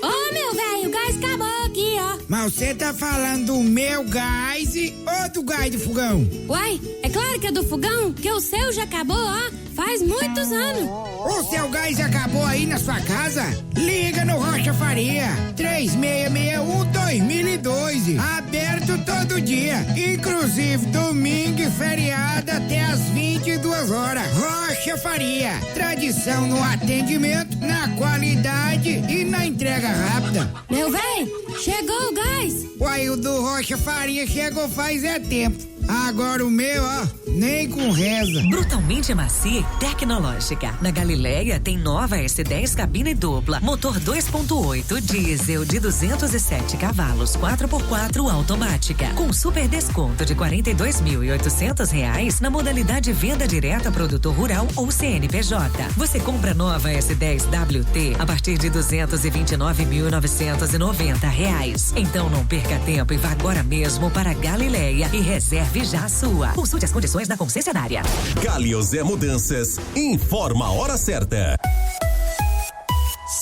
Ô, meu velho, o gás acabou aqui, ó. Mas você tá falando do meu gás ou do gás do fogão? Uai, é claro que é do fogão, que o seu já acabou, ó. Faz muitos anos. O seu gás acabou aí na sua casa? Liga no Rocha Faria, 3661-2012. Aberto todo dia, inclusive domingo e feriado até às 22 horas. Rocha Faria, tradição no atendimento, na qualidade e na entrega rápida. Meu velho, chegou o gás. Uai, o do Rocha Faria chegou faz tempo. Agora o meu, ó, nem com reza. Brutalmente macia e tecnológica. Na Galileia tem nova S10 cabine dupla, motor 2.8, diesel de 207 cavalos, 4x4 automática, com super desconto de R$42.800 na modalidade venda direta produtor rural ou CNPJ. Você compra nova S10 WT a partir de R$229.990. Então não perca tempo e vá agora mesmo para Galileia e reserve já a sua. Consulte as condições da concessionária. Galiozé Mudanças informa a hora certa.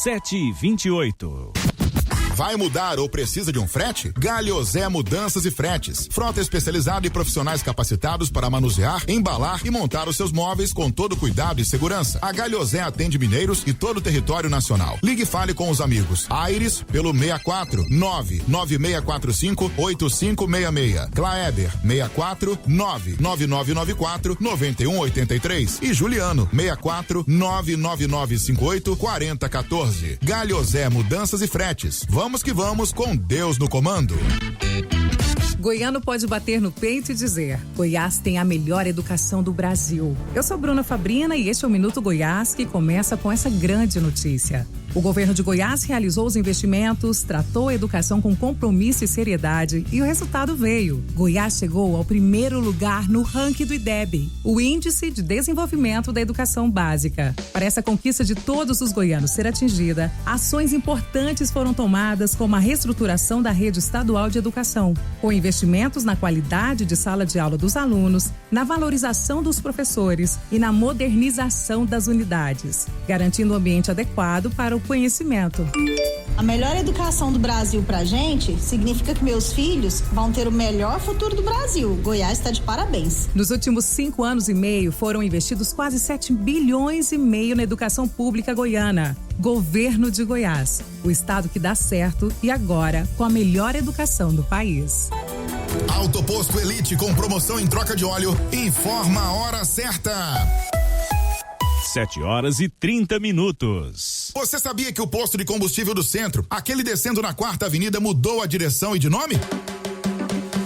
7h28. Vai mudar ou precisa de um frete? Galiozé Mudanças e Fretes. Frota especializada e profissionais capacitados para manusear, embalar e montar os seus móveis com todo cuidado e segurança. A Galiozé atende mineiros e todo o território nacional. Ligue e fale com os amigos. Aires pelo 64 99645 8566. Claeber 64 99994 9183 e Juliano 64 99958 4014. Galiozé Mudanças e Fretes. Vamos que vamos com Deus no comando. Goiano pode bater no peito e dizer: Goiás tem a melhor educação do Brasil. Eu sou Bruna Fabrina e este é o Minuto Goiás, que começa com essa grande notícia. O governo de Goiás realizou os investimentos, tratou a educação com compromisso e seriedade e o resultado veio. Goiás chegou ao primeiro lugar no ranking do IDEB, o Índice de Desenvolvimento da Educação Básica. Para essa conquista de todos os goianos ser atingida, ações importantes foram tomadas, como a reestruturação da rede estadual de educação, com investimentos na qualidade de sala de aula dos alunos, na valorização dos professores e na modernização das unidades, garantindo um ambiente adequado para o conhecimento. A melhor educação do Brasil pra gente significa que meus filhos vão ter o melhor futuro do Brasil. Goiás está de parabéns. Nos últimos 5 anos e meio, foram investidos quase 7 bilhões e meio na educação pública goiana. Governo de Goiás, o estado que dá certo e agora com a melhor educação do país. Auto Posto Elite com promoção em troca de óleo. Informa a hora certa. 7h30. Você sabia que o posto de combustível do centro, aquele descendo na 4ª Avenida, mudou a direção e de nome?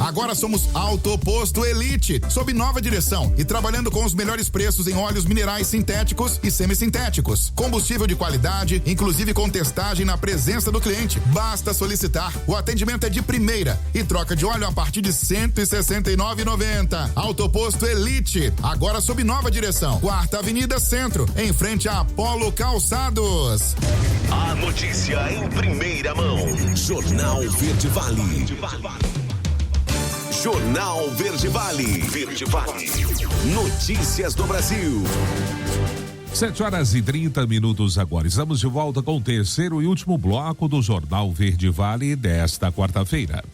Agora somos Auto Posto Elite, sob nova direção e trabalhando com os melhores preços em óleos minerais sintéticos e semissintéticos. Combustível de qualidade, inclusive com testagem na presença do cliente. Basta solicitar. O atendimento é de primeira e troca de óleo a partir de R$ 169,90. Auto Posto Elite, agora sob nova direção. 4ª Avenida Centro, em frente a Apolo Calçados. A notícia em primeira mão. Jornal Verde Vale. Jornal Verde Vale. Verde Vale. Notícias do Brasil. 7h30 agora. Estamos de volta com o terceiro e último bloco do Jornal Verde Vale desta quarta-feira.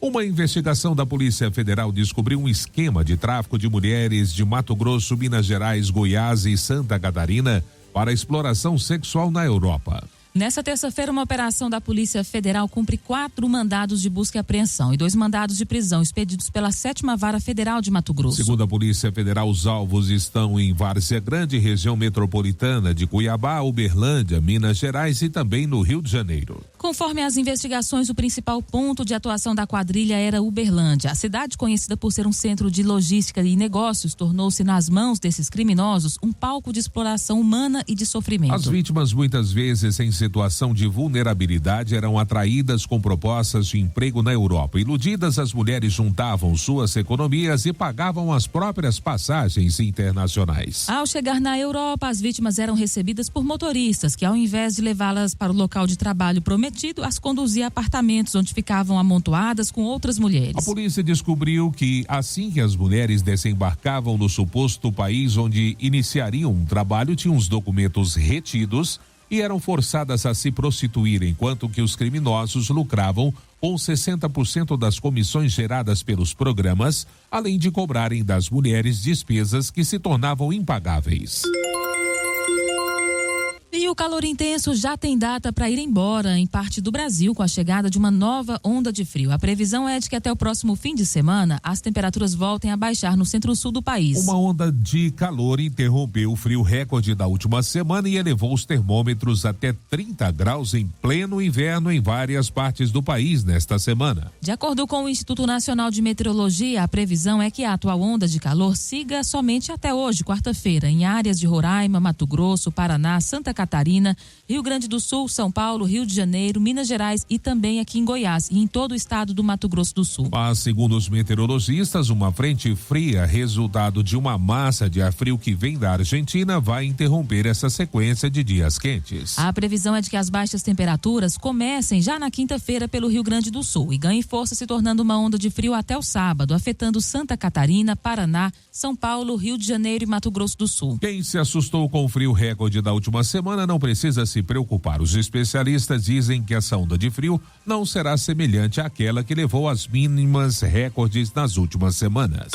Uma investigação da Polícia Federal descobriu um esquema de tráfico de mulheres de Mato Grosso, Minas Gerais, Goiás e Santa Catarina para exploração sexual na Europa. Nessa terça-feira, uma operação da Polícia Federal cumpre 4 mandados de busca e apreensão e 2 mandados de prisão expedidos pela 7ª Vara Federal de Mato Grosso. Segundo a Polícia Federal, os alvos estão em Várzea Grande, região metropolitana de Cuiabá, Uberlândia, Minas Gerais e também no Rio de Janeiro. Conforme as investigações, o principal ponto de atuação da quadrilha era Uberlândia. A cidade, conhecida por ser um centro de logística e negócios, tornou-se nas mãos desses criminosos um palco de exploração humana e de sofrimento. As vítimas, muitas vezes em situação de vulnerabilidade, eram atraídas com propostas de emprego na Europa. Iludidas, as mulheres juntavam suas economias e pagavam as próprias passagens internacionais. Ao chegar na Europa, as vítimas eram recebidas por motoristas que, ao invés de levá-las para o local de trabalho prometido, as conduzia a apartamentos onde ficavam amontoadas com outras mulheres. A polícia descobriu que, assim que as mulheres desembarcavam no suposto país onde iniciariam um trabalho, tinham os documentos retidos e eram forçadas a se prostituir, enquanto que os criminosos lucravam com 60% das comissões geradas pelos programas, além de cobrarem das mulheres despesas que se tornavam impagáveis. E o calor intenso já tem data para ir embora em parte do Brasil com a chegada de uma nova onda de frio. A previsão é de que até o próximo fim de semana as temperaturas voltem a baixar no centro-sul do país. Uma onda de calor interrompeu o frio recorde da última semana e elevou os termômetros até 30 graus em pleno inverno em várias partes do país nesta semana. De acordo com o Instituto Nacional de Meteorologia, a previsão é que a atual onda de calor siga somente até hoje, quarta-feira, em áreas de Roraima, Mato Grosso, Paraná, Santa Catarina, Rio Grande do Sul, São Paulo, Rio de Janeiro, Minas Gerais e também aqui em Goiás e em todo o estado do Mato Grosso do Sul. Mas, segundo os meteorologistas, uma frente fria, resultado de uma massa de ar frio que vem da Argentina, vai interromper essa sequência de dias quentes. A previsão é de que as baixas temperaturas comecem já na quinta-feira pelo Rio Grande do Sul e ganhem força, se tornando uma onda de frio até o sábado, afetando Santa Catarina, Paraná, São Paulo, Rio de Janeiro e Mato Grosso do Sul. Quem se assustou com o frio recorde da última semana não precisa se preocupar. Os especialistas dizem que essa onda de frio não será semelhante àquela que levou às mínimas recordes nas últimas semanas.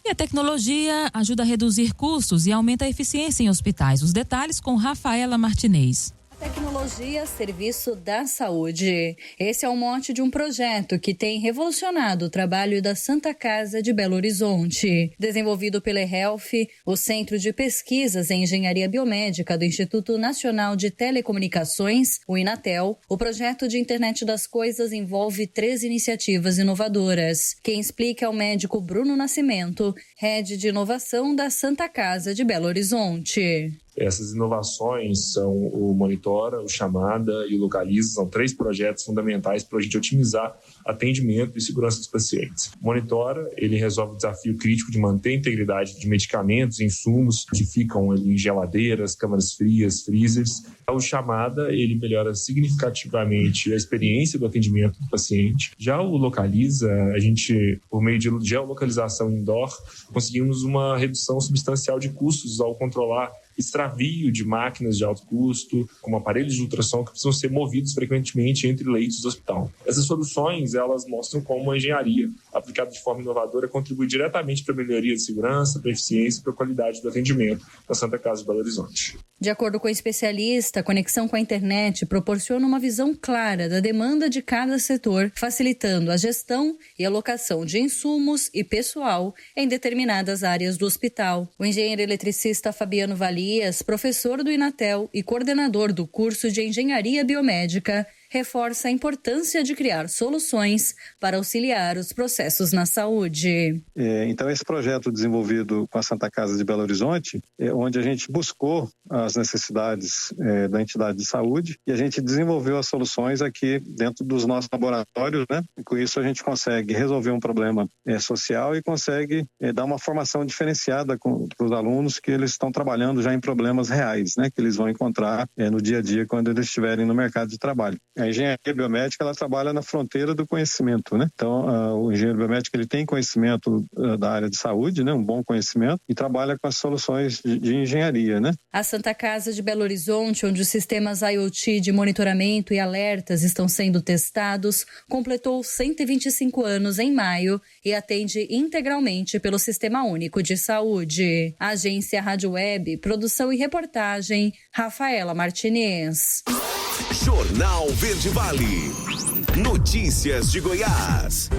E a tecnologia ajuda a reduzir custos e aumenta a eficiência em hospitais. Os detalhes com Rafaela Martinez. Tecnologia, serviço da saúde. Esse é o mote de um projeto que tem revolucionado o trabalho da Santa Casa de Belo Horizonte. Desenvolvido pela eHealth, o Centro de Pesquisas em Engenharia Biomédica do Instituto Nacional de Telecomunicações, o Inatel, o projeto de Internet das Coisas envolve 3 iniciativas inovadoras. Quem explica é o médico Bruno Nascimento, head de inovação da Santa Casa de Belo Horizonte. Essas inovações são o Monitora, o Chamada e o Localiza, são 3 projetos fundamentais para a gente otimizar atendimento e segurança dos pacientes. O Monitora, ele resolve o desafio crítico de manter a integridade de medicamentos, insumos que ficam em geladeiras, câmaras frias, freezers. O Chamada, ele melhora significativamente a experiência do atendimento do paciente. Já o Localiza, a gente, por meio de geolocalização indoor, conseguimos uma redução substancial de custos ao controlar extravio de máquinas de alto custo, como aparelhos de ultrassom que precisam ser movidos frequentemente entre leitos do hospital. Essas soluções, elas mostram como a engenharia aplicada de forma inovadora contribui diretamente para a melhoria de segurança, para a eficiência e para a qualidade do atendimento na Santa Casa de Belo Horizonte. De acordo com o especialista, a conexão com a internet proporciona uma visão clara da demanda de cada setor, facilitando a gestão e alocação de insumos e pessoal em determinadas áreas do hospital. O engenheiro eletricista Fabiano Valias, professor do Inatel e coordenador do curso de Engenharia Biomédica, reforça a importância de criar soluções para auxiliar os processos na saúde. Então, esse projeto desenvolvido com a Santa Casa de Belo Horizonte, onde a gente buscou as necessidades da entidade de saúde e a gente desenvolveu as soluções aqui dentro dos nossos laboratórios, né? E com isso a gente consegue resolver um problema social e consegue dar uma formação diferenciada para os alunos que eles estão trabalhando já em problemas reais, né? Que eles vão encontrar no dia a dia quando eles estiverem no mercado de trabalho. A engenharia biomédica, ela trabalha na fronteira do conhecimento, né? Então, o engenheiro biomédico, ele tem conhecimento da área de saúde, né? Um bom conhecimento, e trabalha com as soluções de engenharia, né? A Santa Casa de Belo Horizonte, onde os sistemas IoT de monitoramento e alertas estão sendo testados, completou 125 anos em maio e atende integralmente pelo Sistema Único de Saúde. A agência Rádio Web, produção e reportagem, Rafaela Martinez. Jornal Verde Vale. Notícias de Goiás.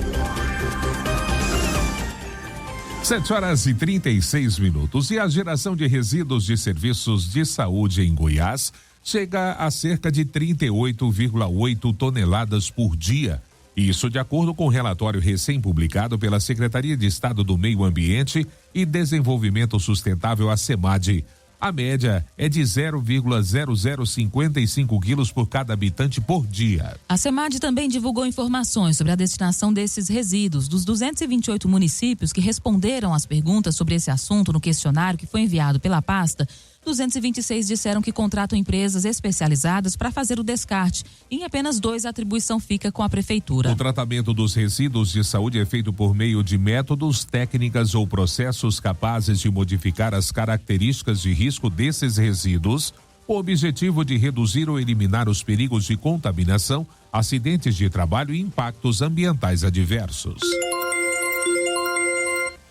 7h36. E a geração de resíduos de serviços de saúde em Goiás chega a cerca de 38,8 toneladas por dia. Isso de acordo com o relatório recém-publicado pela Secretaria de Estado do Meio Ambiente e Desenvolvimento Sustentável, a SEMAD. A média é de 0,0055 quilos por cada habitante por dia. A SEMAD também divulgou informações sobre a destinação desses resíduos. Dos 228 municípios que responderam às perguntas sobre esse assunto no questionário que foi enviado pela pasta, 226 disseram que contratam empresas especializadas para fazer o descarte. Em apenas 2, a atribuição fica com a prefeitura. O tratamento dos resíduos de saúde é feito por meio de métodos, técnicas ou processos capazes de modificar as características de risco desses resíduos, com o objetivo de reduzir ou eliminar os perigos de contaminação, acidentes de trabalho e impactos ambientais adversos.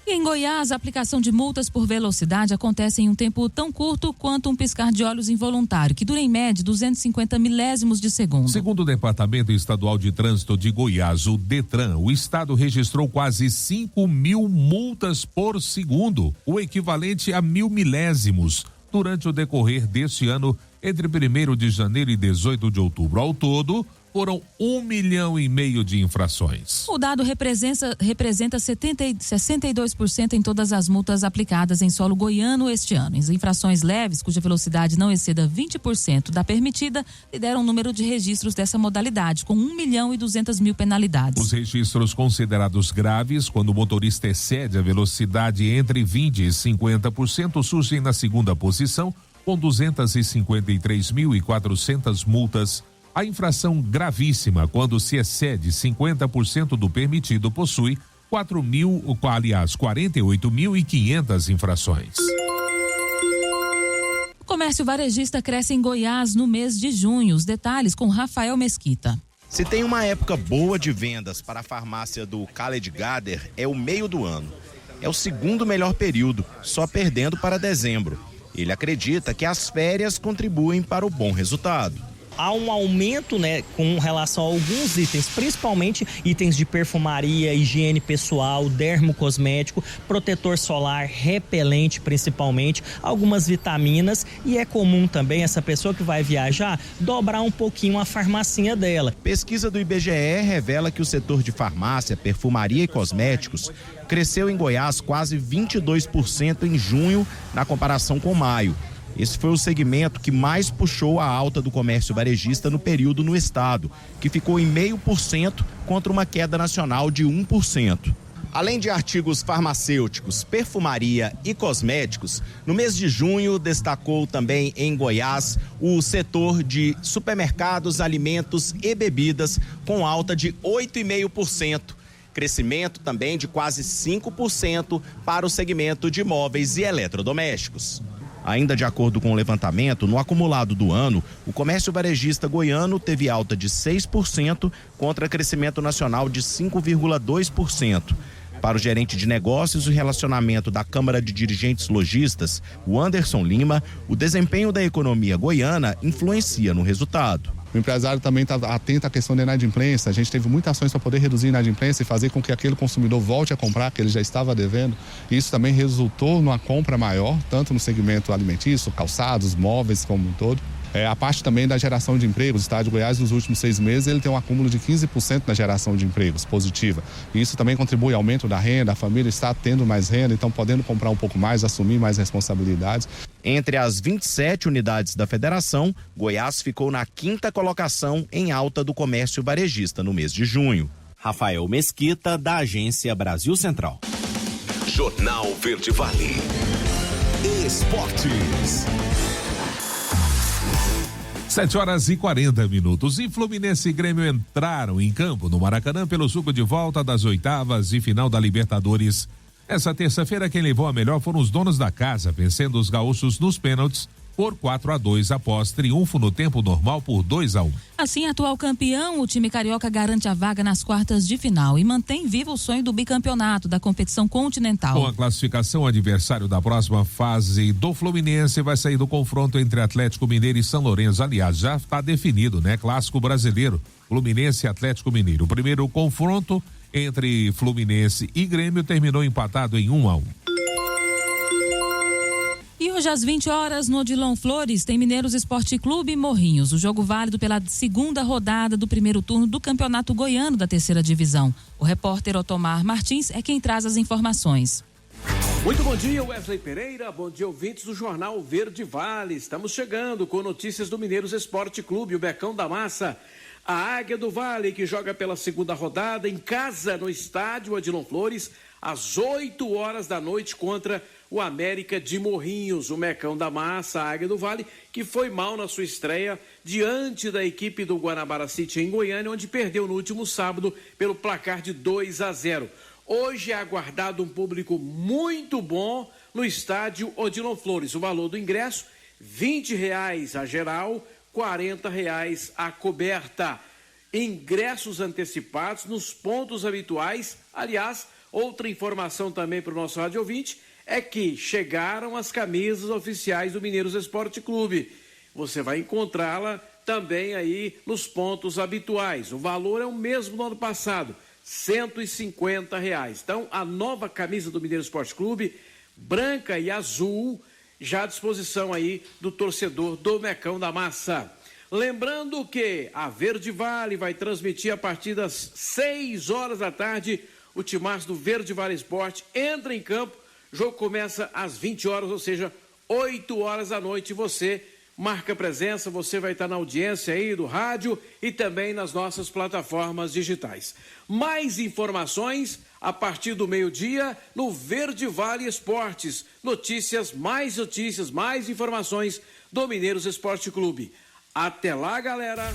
E em Goiás, a aplicação de multas por velocidade acontece em um tempo tão curto quanto um piscar de olhos involuntário, que dura em média 250 milésimos de segundo. Segundo o Departamento Estadual de Trânsito de Goiás, o DETRAN, o estado registrou quase 5.000 multas por segundo, o equivalente a 1.000 milésimos, durante o decorrer deste ano, entre 1º de janeiro e 18 de outubro. Ao todo, foram 1,5 milhão de infrações. O dado representa 62% em todas as multas aplicadas em solo goiano este ano. As infrações leves, cuja velocidade não exceda 20% da permitida, lideram o número de registros dessa modalidade, com 1.200.000 penalidades. Os registros considerados graves, quando o motorista excede a velocidade entre 20% e 50%, surgem na segunda posição, com 253.400 multas. A infração gravíssima, quando se excede 50% do permitido, possui 48.500 infrações. O comércio varejista cresce em Goiás no mês de junho. Os detalhes com Rafael Mesquita. Se tem uma época boa de vendas para a farmácia do Khaled Gader, é o meio do ano. É o segundo melhor período, só perdendo para dezembro. Ele acredita que as férias contribuem para o bom resultado. Há um aumento, com relação a alguns itens, principalmente itens de perfumaria, higiene pessoal, dermocosmético, protetor solar, repelente principalmente, algumas vitaminas, e é comum também essa pessoa que vai viajar dobrar um pouquinho a farmacinha dela. Pesquisa do IBGE revela que o setor de farmácia, perfumaria e cosméticos cresceu em Goiás quase 22% em junho na comparação com maio. Esse foi o segmento que mais puxou a alta do comércio varejista no período no estado, que ficou em 0,5% contra uma queda nacional de 1%. Além de artigos farmacêuticos, perfumaria e cosméticos, no mês de junho destacou também em Goiás o setor de supermercados, alimentos e bebidas, com alta de 8,5%. Crescimento também de quase 5% para o segmento de móveis e eletrodomésticos. Ainda de acordo com o levantamento, no acumulado do ano, o comércio varejista goiano teve alta de 6% contra crescimento nacional de 5,2%. Para o gerente de negócios e relacionamento da Câmara de Dirigentes Lojistas, o Anderson Lima, o desempenho da economia goiana influencia no resultado. O empresário também está atento à questão da inadimplência. A gente teve muitas ações para poder reduzir a inadimplência e fazer com que aquele consumidor volte a comprar, que ele já estava devendo. Isso também resultou numa compra maior, tanto no segmento alimentício, calçados, móveis como um todo. A parte também da geração de empregos. O estado de Goiás, nos últimos 6 meses, ele tem um acúmulo de 15% na geração de empregos, positiva. E isso também contribui ao aumento da renda, a família está tendo mais renda, então podendo comprar um pouco mais, assumir mais responsabilidades. Entre as 27 unidades da federação, Goiás ficou na 5ª colocação em alta do comércio varejista no mês de junho. Rafael Mesquita, da Agência Brasil Central. Jornal Verde Vale. Esportes. 7h40. E Fluminense e Grêmio entraram em campo no Maracanã pelo jogo de volta das oitavas e final da Libertadores. Essa terça-feira, quem levou a melhor foram os donos da casa, vencendo os gaúchos nos pênaltis por 4-2 após triunfo no tempo normal por 2-1. Assim, atual campeão, o time carioca garante a vaga nas quartas de final e mantém vivo o sonho do bicampeonato da competição continental. Com a classificação, o adversário da próxima fase do Fluminense vai sair do confronto entre Atlético Mineiro e São Lourenço. Aliás, já está definido, né? Clássico brasileiro, Fluminense e Atlético Mineiro. O primeiro confronto entre Fluminense e Grêmio terminou empatado em 1-1. E hoje às 20 horas no Odilon Flores tem Mineiros Esporte Clube e Morrinhos. O jogo válido pela segunda rodada do primeiro turno do Campeonato Goiano da 3ª Divisão. O repórter Otomar Martins é quem traz as informações. Muito bom dia, Wesley Pereira. Bom dia, ouvintes do Jornal Verde Vale. Estamos chegando com notícias do Mineiros Esporte Clube, o Becão da Massa. A Águia do Vale, que joga pela segunda rodada em casa no estádio Odilon Flores, às 8 horas da noite contra o América de Morrinhos. O Mecão da Massa, a Águia do Vale, que foi mal na sua estreia diante da equipe do Guanabara City em Goiânia, onde perdeu no último sábado pelo placar de 2-0. Hoje é aguardado um público muito bom no estádio Odilon Flores. O valor do ingresso, R$20 a geral, R$40 a coberta. Ingressos antecipados nos pontos habituais. Aliás, outra informação também para o nosso rádio ouvinte é que chegaram as camisas oficiais do Mineiros Esporte Clube. Você vai encontrá-la também aí nos pontos habituais. O valor é o mesmo do ano passado, R$150. Então, a nova camisa do Mineiros Esporte Clube, branca e azul, já à disposição aí do torcedor do Mecão da Massa. Lembrando que a Verde Vale vai transmitir a partir das 6 horas da tarde o timaço do Verde Vale Esporte entra em campo, o jogo começa às 20 horas, ou seja, 8 horas da noite. Você marca presença, você vai estar na audiência aí do rádio e também nas nossas plataformas digitais. Mais informações a partir do meio-dia no Verde Vale Esportes. Notícias, mais informações do Mineiros Esporte Clube. Até lá, galera!